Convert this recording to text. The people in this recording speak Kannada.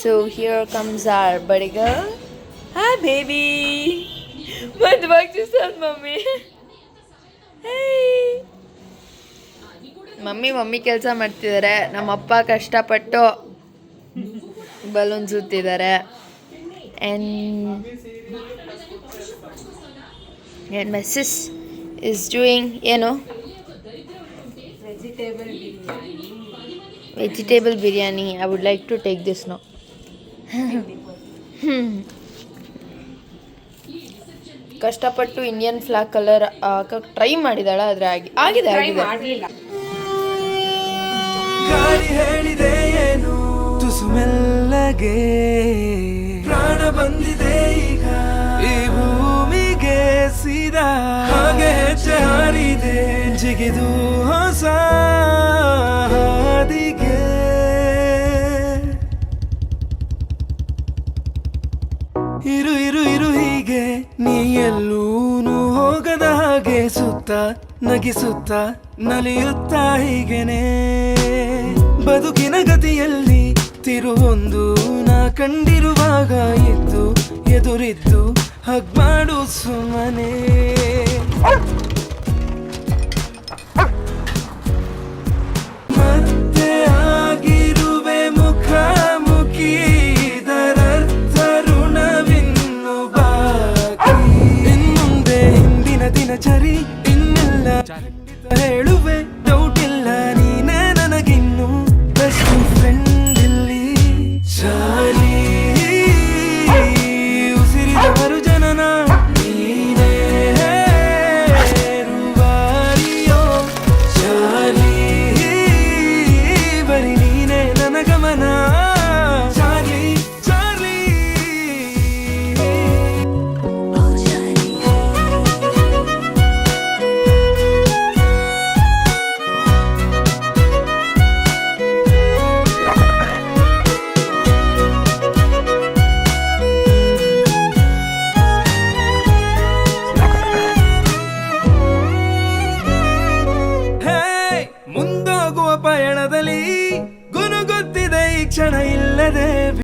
So here comes our buddy girl. Hi baby. What work you said, mommy? Hey. Mummy ಕೆಲಸ ಮಾಡ್ತಿದ್ದಾರೆ. ನಮ್ಮಪ್ಪ ಕಷ್ಟಪಟ್ಟು balloon ಸುತ್ತಿದ್ದಾರೆ. And my sis is doing, vegetable biryani. I would like to take this now. ಕಷ್ಟಪಟ್ಟು ಇಂಡಿಯನ್ ಫ್ಲಾಗ್ ಕಲರ್ ಹಾಕಕ್ಕೆ ಟ್ರೈ ಮಾಡಿದಾಳೆ, ಆದರೆ ಆಗಿದೆ. ಗಾಳಿ ಹೇಳಿದೆ ಏನು ತುಸು ಮೆಲ್ಲಗೆ, ಪ್ರಾಣ ಬಂದಿದೆ ಈಗ ಈ ಭೂಮಿಗೆ ಸೀದಾ, ಹಾಗೆ ಹೆಜ್ಜೆ ಹಾರಿದೆ ಜಿಗಿದು ಹೊಸ ಹಾದಿಗೆ. ಇರು ಇರು ಇರು ಹೀಗೆ ನೀ ಎಲ್ಲೂನು ಹೋಗದ ಹಾಗೆ, ಸುತ್ತ ನಗಿಸುತ್ತ ನಲಿಯುತ್ತ ಹೀಗೆನೆ ಬದುಕಿನ ಗತಿಯಲ್ಲಿ ತಿರುವೊಂದು ನಾ ಕಂಡಿರುವಾಗ ಎದ್ದು ಎದುರಿದ್ದು ಹಗ್ ಮಾಡು ಸುಮ್ಮನೆ.